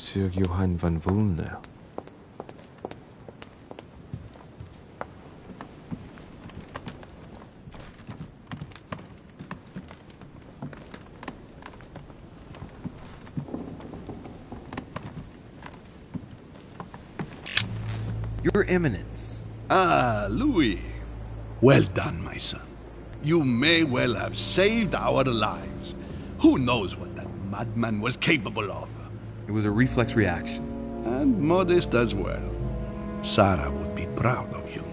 Monsieur Johann van Wulner. Your Eminence. Ah, Louis. Well done, my son. You may well have saved our lives. Who knows what that madman was capable of? It was a reflex reaction. And modest as well. Sarah would be proud of you.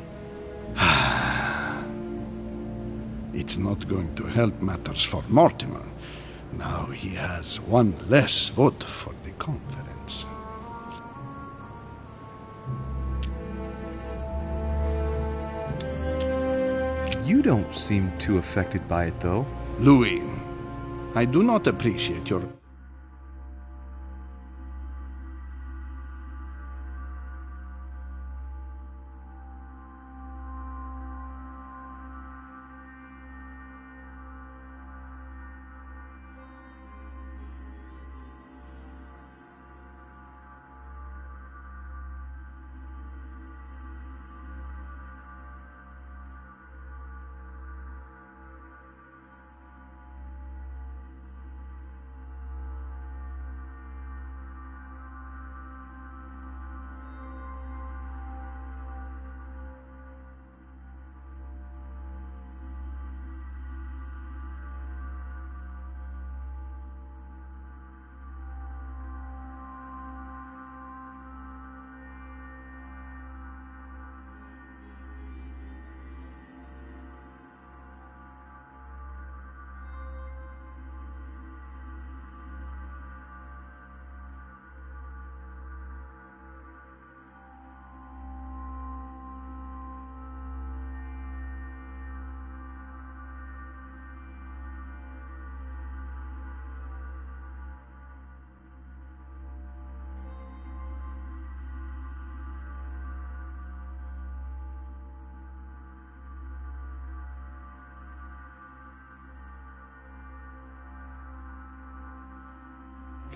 It's not going to help matters for Mortimer. Now he has one less vote for the conference. You don't seem too affected by it, though. Louis, I do not appreciate your...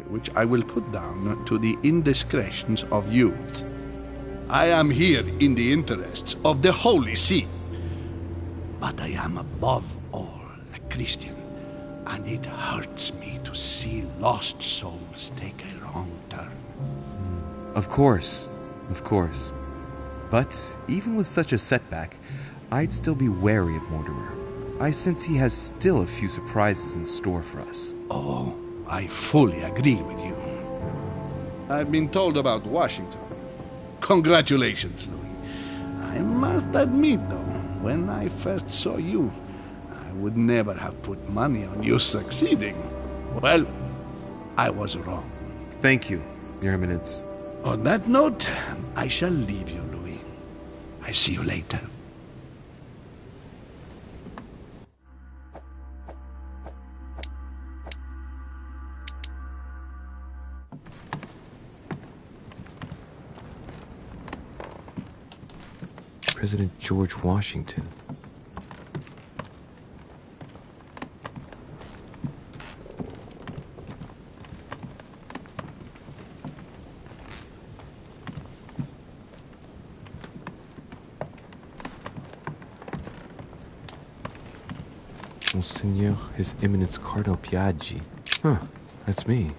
which I will put down to the indiscretions of youth. I am here in the interests of the Holy See. But I am above all a Christian, and it hurts me to see lost souls take a wrong turn. Of course. But even with such a setback, I'd still be wary of Mortimer. I sense he has still a few surprises in store for us. Oh, I fully agree with you. I've been told about Washington. Congratulations, Louis. I must admit, though, when I first saw you, I would never have put money on you succeeding. Well, I was wrong. Thank you, Your Eminence. On that note, I shall leave you, Louis. I see you later. President George Washington. Monseigneur, His Eminence Cardinal Piaggi. Huh, that's me.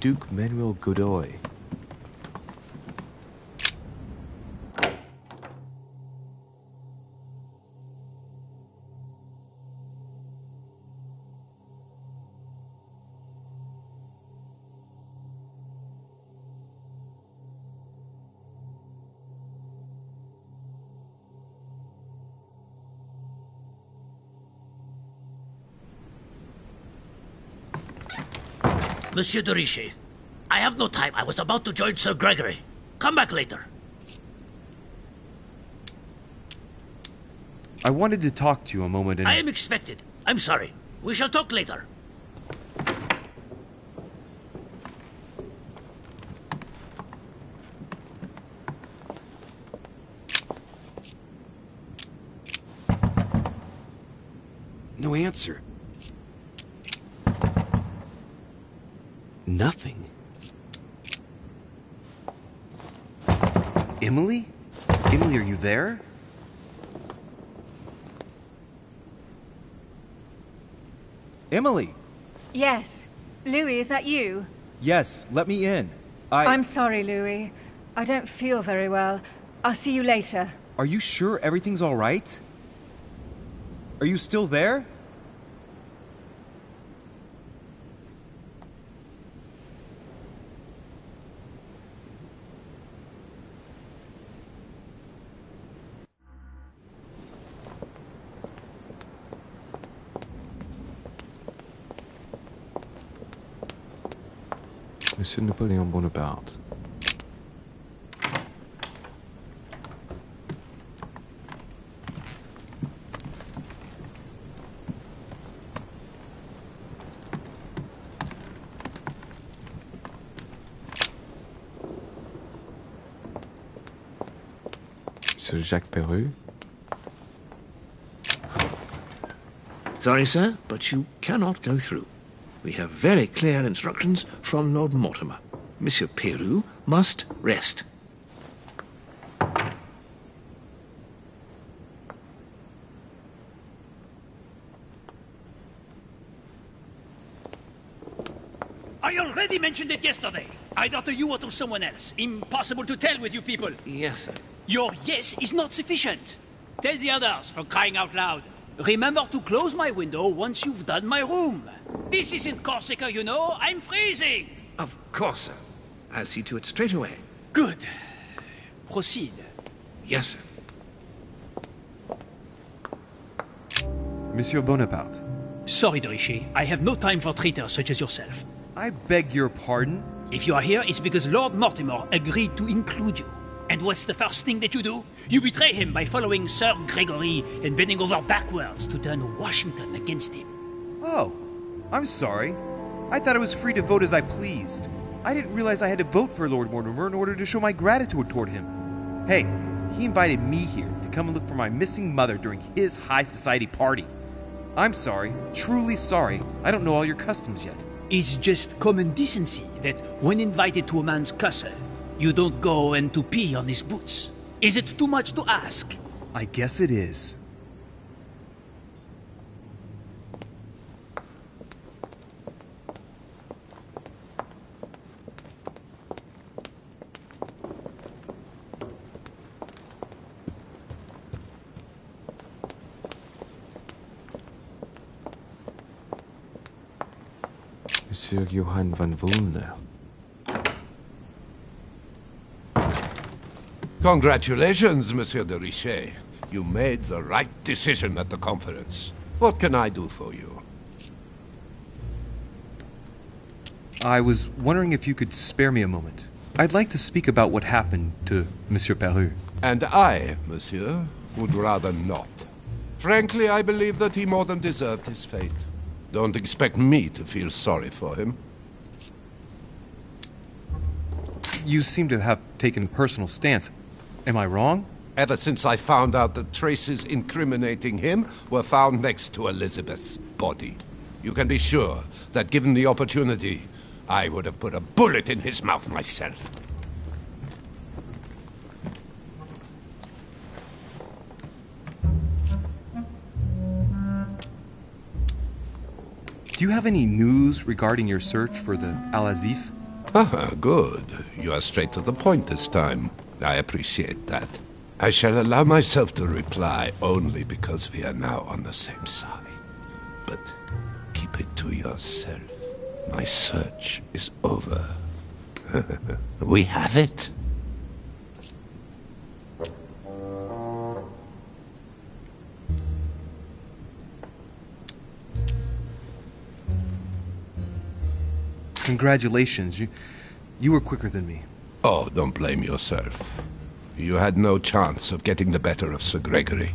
Duke Manuel Godoy. Monsieur de Richet, I have no time. I was about to join Sir Gregory. Come back later. I wanted to talk to you a moment and... I am expected. I'm sorry. We shall talk later. no answer. Nothing. Emily? Emily, are you there? Emily! Yes. Louis, is that you? Yes, let me in. I'm sorry, Louis. I don't feel very well. I'll see you later. Are you sure everything's all right? Are you still there? Monsieur Napoléon Bonaparte. Monsieur Jacques Perru. Sorry, sir, but you cannot go through. We have very clear instructions from Lord Mortimer. Monsieur Peru must rest. I already mentioned it yesterday. Either to you or to someone else. Impossible to tell with you people. Yes, sir. Your yes is not sufficient. Tell the others, for crying out loud. Remember to close my window once you've done my room. This isn't Corsica, you know. I'm freezing. Of course, sir. I'll see to it straight away. Good. Proceed. Yes, sir. Monsieur Bonaparte. Sorry, de Richet. I have no time for traitors such as yourself. I beg your pardon? If you are here, it's because Lord Mortimer agreed to include you. And what's the first thing that you do? You betray him by following Sir Gregory and bending over backwards to turn Washington against him. Oh, I'm sorry. I thought I was free to vote as I pleased. I didn't realize I had to vote for Lord Mortimer in order to show my gratitude toward him. Hey, he invited me here to come and look for my missing mother during his high society party. I'm sorry, truly sorry. I don't know all your customs yet. It's just common decency that when invited to a man's castle, you don't go and to pee on his boots. Is it too much to ask? I guess it is. Monsieur Johann von Wulner. Congratulations, Monsieur de Richet. You made the right decision at the conference. What can I do for you? I was wondering if you could spare me a moment. I'd like to speak about what happened to Monsieur Peru. And I, Monsieur, would rather not. Frankly, I believe that he more than deserved his fate. Don't expect me to feel sorry for him. You seem to have taken a personal stance. Am I wrong? Ever since I found out that traces incriminating him were found next to Elizabeth's body. You can be sure that given the opportunity, I would have put a bullet in his mouth myself. Do you have any news regarding your search for the Al-Azif? Ah, good. You are straight to the point this time. I appreciate that. I shall allow myself to reply only because we are now on the same side. But keep it to yourself. My search is over. We have it. Congratulations. You were quicker than me. Oh, don't blame yourself. You had no chance of getting the better of Sir Gregory.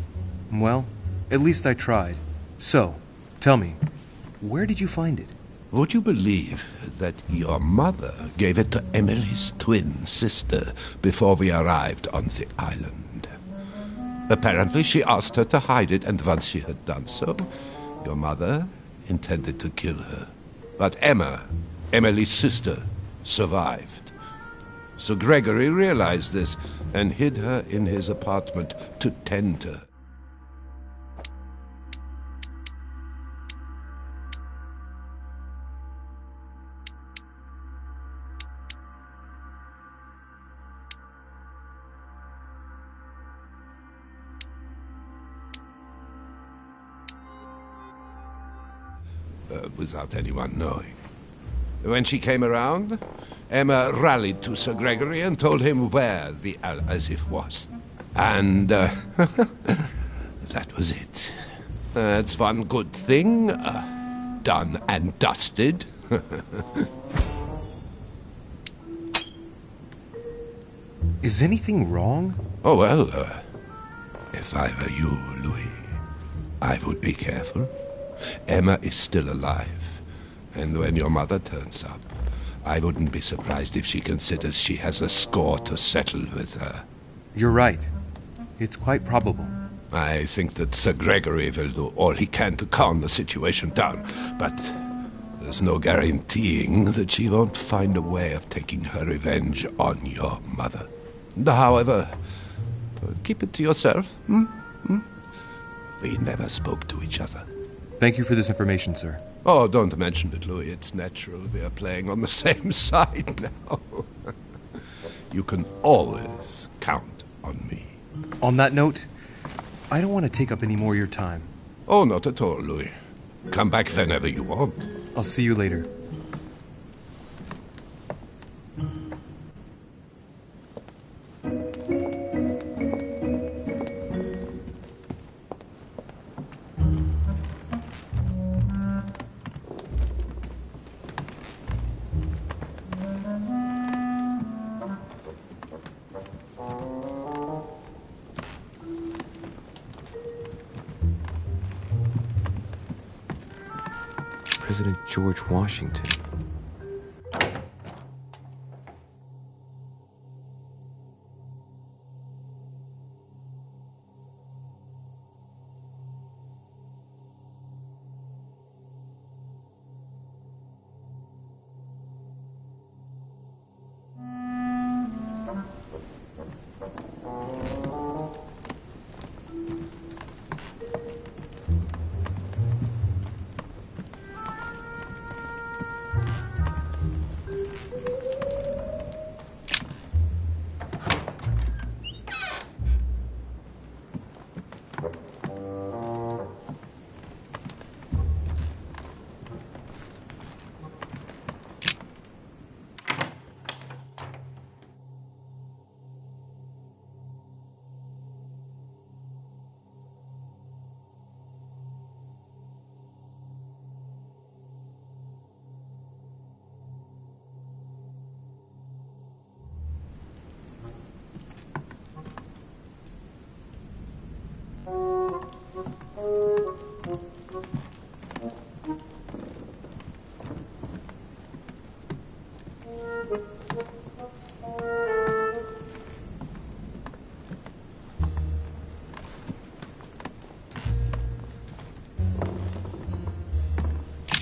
Well, at least I tried. So, tell me, where did you find it? Would you believe that your mother gave it to Emily's twin sister before we arrived on the island? Apparently she asked her to hide it, and once she had done so, Your mother intended to kill her. But Emma, Emily's sister, survived. So Gregory realized this and hid her in his apartment to tend her. Without anyone knowing. When she came around, Emma rallied to Sir Gregory and told him where the Al-Azif was. And that was it. That's one good thing. Done and dusted. Is anything wrong? Oh, well, if I were you, Louis, I would be careful. Emma is still alive, and when your mother turns up, I wouldn't be surprised if she considers she has a score to settle with her. You're right. It's quite probable. I think that Sir Gregory will do all he can to calm the situation down, but there's no guaranteeing that she won't find a way of taking her revenge on your mother. However, keep it to yourself. We never spoke to each other. Thank you for this information, sir. Oh, don't mention it, Louis. It's natural. We are playing on the same side now. You can always count on me. On that note, I don't want to take up any more of your time. Oh, not at all, Louis. Come back whenever you want. I'll see you later. President George Washington.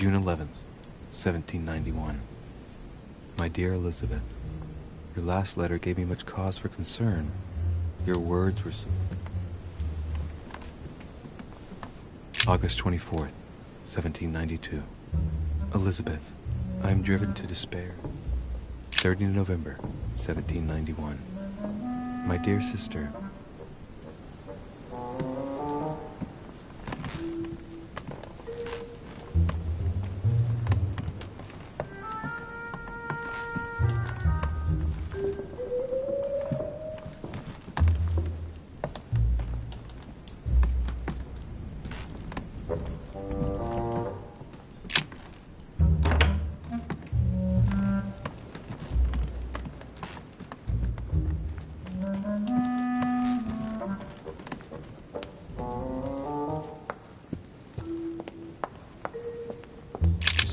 June 11th, 1791. My dear Elizabeth, your last letter gave me much cause for concern. Your words were so... August 24th, 1792. Elizabeth, I am driven to despair. 30 November, 1791. My dear sister,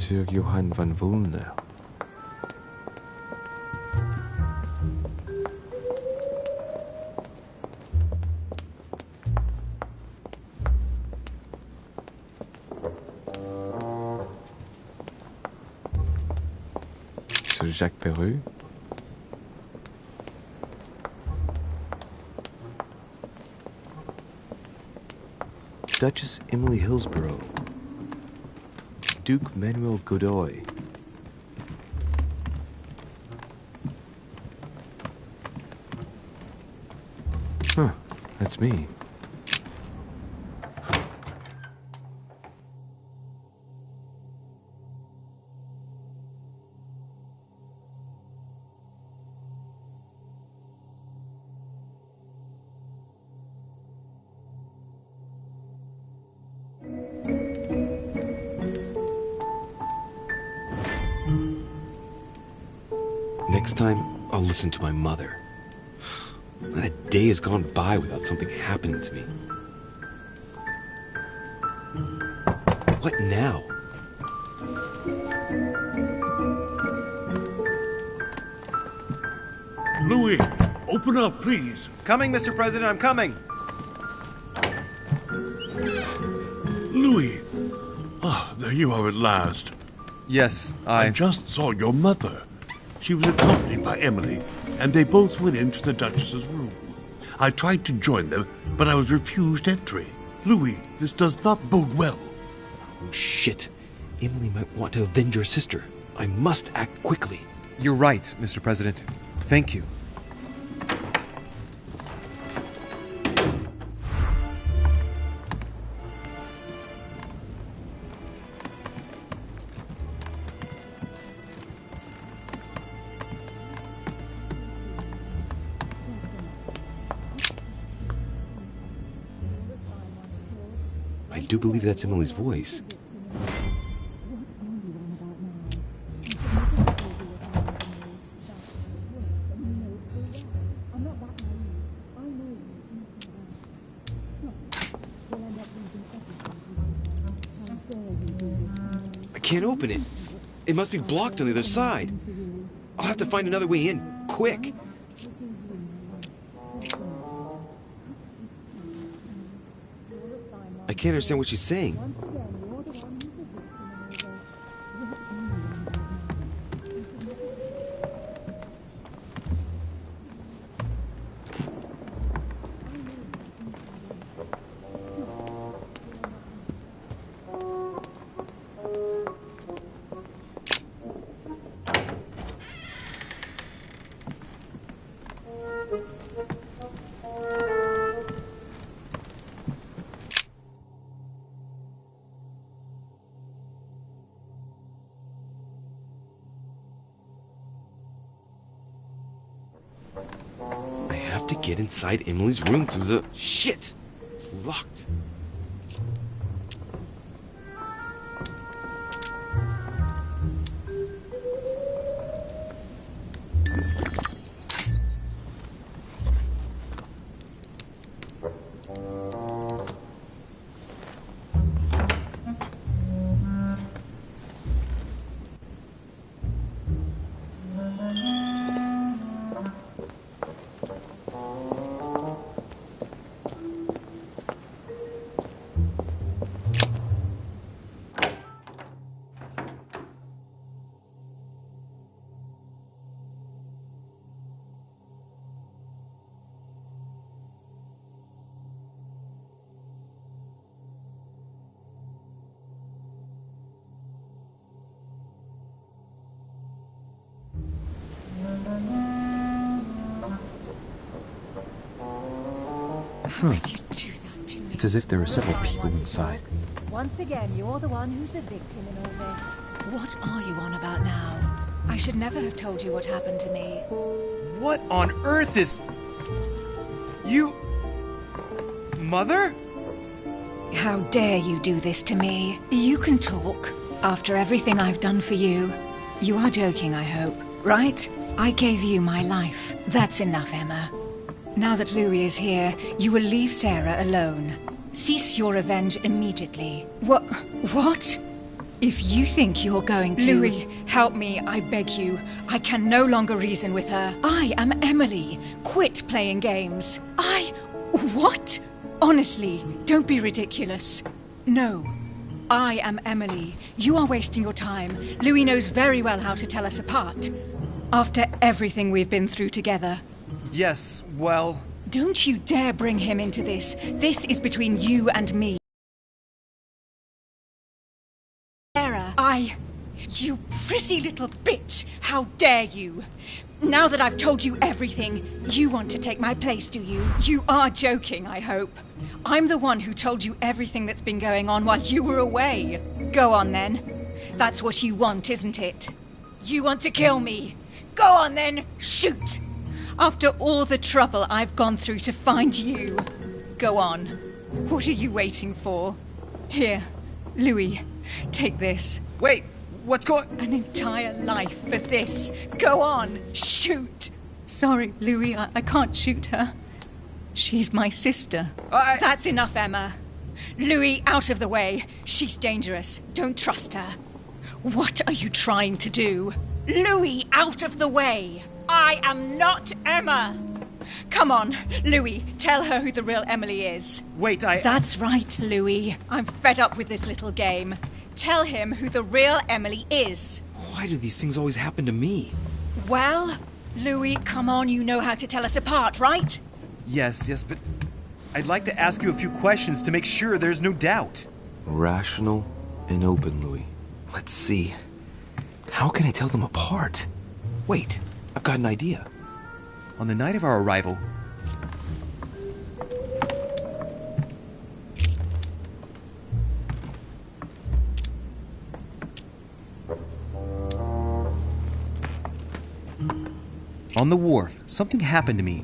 Monsieur Johann van Woolner. Jacques Peru? Duchess Emily Hillsborough. Duke Manuel Godoy. Huh, that's me. Next time, I'll listen to my mother. Not a day has gone by without something happening to me. What now? Louis, open up, please. Coming, Mr. President, I'm coming. Louis. Ah, there you are at last. Yes, I just saw your mother. She was accompanied by Emily, and they both went into the Duchess's room. I tried to join them, but I was refused entry. Louis, this does not bode well. Oh, shit. Emily might want to avenge her sister. I must act quickly. You're right, Mr. President. Thank you. I do believe that's Emily's voice. I can't open it. It must be blocked on the other side. I'll have to find another way in, quick. I can't understand what she's saying. To get inside Emily's room through the... Shit! It's locked. How could you do that to me? It's as if there are several people inside. Once again, you're the one who's the victim in all this. What are you on about now? I should never have told you what happened to me. What on earth is... You... Mother? How dare you do this to me? You can talk. After everything I've done for you. You are joking, I hope, right? I gave you my life. That's enough, Emma. Now that Louis is here, you will leave Sarah alone. Cease your revenge immediately. What? If you think you're going to... Louis, help me, I beg you. I can no longer reason with her. I am Emily. Quit playing games. What? Honestly, don't be ridiculous. No. I am Emily. You are wasting your time. Louis knows very well how to tell us apart. After everything we've been through together. Yes, well... Don't you dare bring him into this. This is between you and me. Sarah, You pretty little bitch! How dare you! Now that I've told you everything, you want to take my place, do you? You are joking, I hope. I'm the one who told you everything that's been going on while you were away. Go on then. That's what you want, isn't it? You want to kill me? Go on then, shoot! After all the trouble I've gone through to find you. Go on. What are you waiting for? Here, Louis, take this. Wait, what's going... An entire life for this. Go on, shoot! Sorry, Louis, I can't shoot her. She's my sister. That's enough, Emma. Louis, out of the way. She's dangerous. Don't trust her. What are you trying to do? Louis, out of the way! I am not Emma! Come on, Louis, tell her who the real Emily is. Wait, That's right, Louis. I'm fed up with this little game. Tell him who the real Emily is. Why do these things always happen to me? Well, Louis, come on, you know how to tell us apart, right? Yes, but I'd like to ask you a few questions to make sure there's no doubt. Rational and open, Louis. Let's see. How can I tell them apart? Wait, I've got an idea. On the night of our arrival... On the wharf, something happened to me.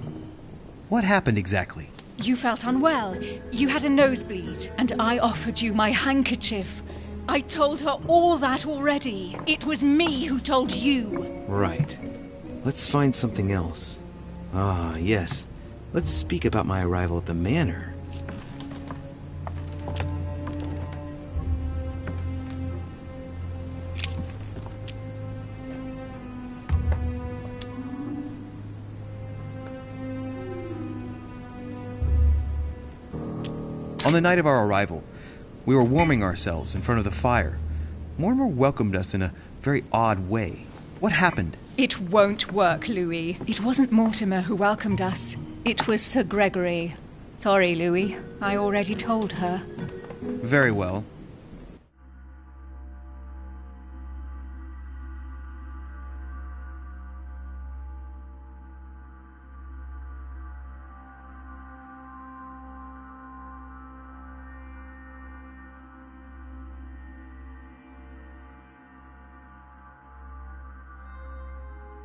What happened exactly? You felt unwell. You had a nosebleed, and I offered you my handkerchief. I told her all that already. It was me who told you. Right. Let's find something else. Ah, yes. Let's speak about my arrival at the manor. On the night of our arrival, we were warming ourselves in front of the fire. Mortimer welcomed us in a very odd way. What happened? It won't work, Louis. It wasn't Mortimer who welcomed us. It was Sir Gregory. Sorry, Louis. I already told her. Very well.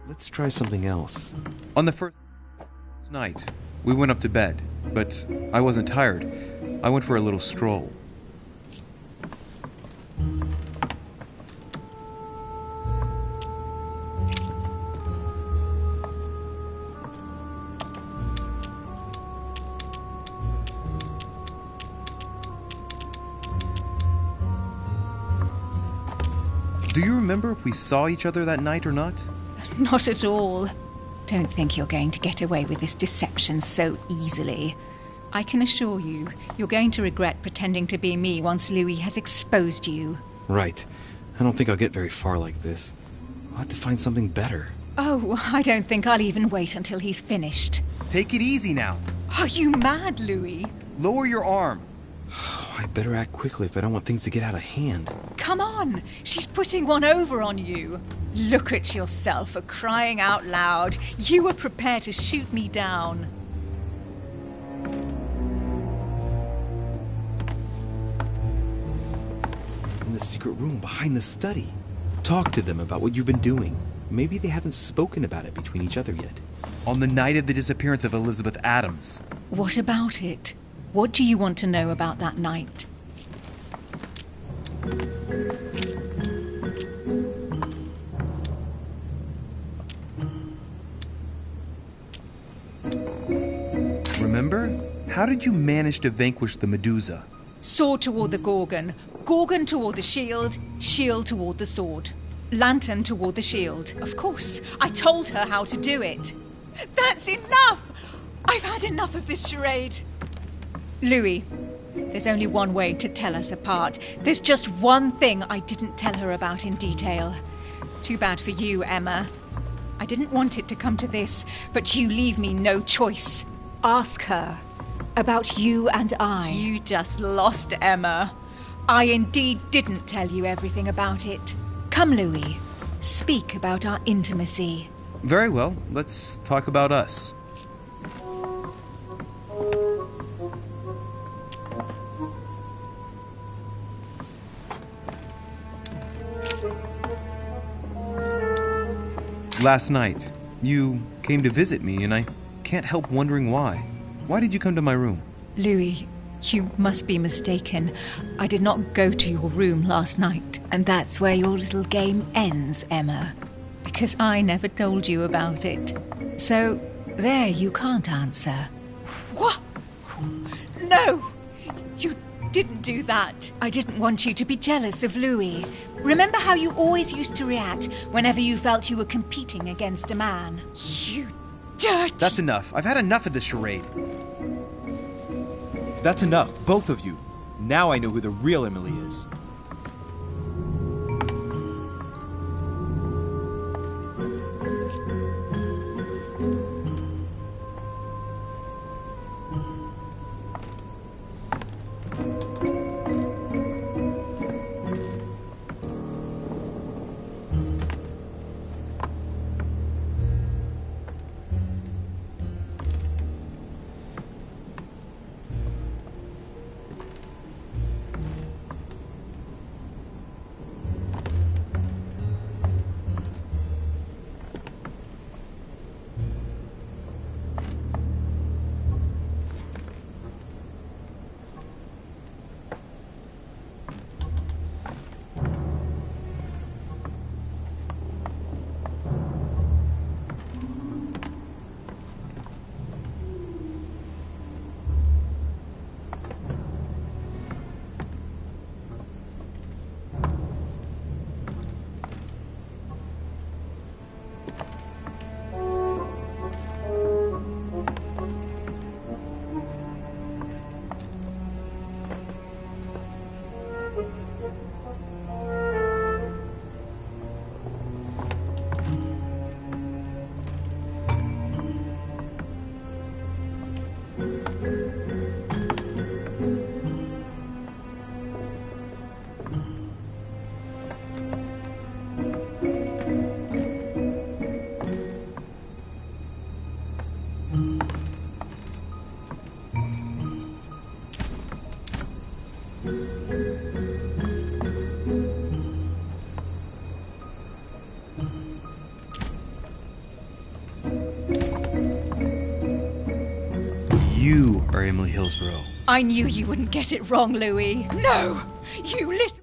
Let's try something else. On the first night, we went up to bed, but I wasn't tired. I went for a little stroll. Do you remember if we saw each other that night or not? Not at all. Don't think you're going to get away with this deception so easily. I can assure you, you're going to regret pretending to be me once Louis has exposed you. Right. I don't think I'll get very far like this. I'll have to find something better. Oh, I don't think I'll even wait until he's finished. Take it easy now. Are you mad, Louis? Lower your arm. I better act quickly if I don't want things to get out of hand. Come on, she's putting one over on you. Look at yourself for crying out loud. You were prepared to shoot me down. In the secret room behind the study. Talk to them about what you've been doing. Maybe they haven't spoken about it between each other yet. On the night of the disappearance of Elizabeth Adams. What about it? What do you want to know about that night? Remember? How did you manage to vanquish the Medusa? Sword toward the Gorgon, Gorgon toward the shield, shield toward the sword. Lantern toward the shield. Of course, I told her how to do it. That's enough! I've had enough of this charade. Louis, there's only one way to tell us apart. There's just one thing I didn't tell her about in detail. Too bad for you, Emma. I didn't want it to come to this, but you leave me no choice. Ask her about you and I. You just lost, Emma. I indeed didn't tell you everything about it. Come, Louis. Speak about our intimacy. Very well, let's talk about us. Last night, you came to visit me, and I can't help wondering why. Why did you come to my room? Louis, you must be mistaken. I did not go to your room last night, and that's where your little game ends, Emma. Because I never told you about it. So, there you can't answer. What? No! You didn't do that. I didn't want you to be jealous of Louis. Remember how you always used to react whenever you felt you were competing against a man? You dirty... That's enough. I've had enough of this charade. That's enough, both of you. Now I know who the real Emily is. You are Emily Hillsborough. I knew you wouldn't get it wrong, Louis. No! You little...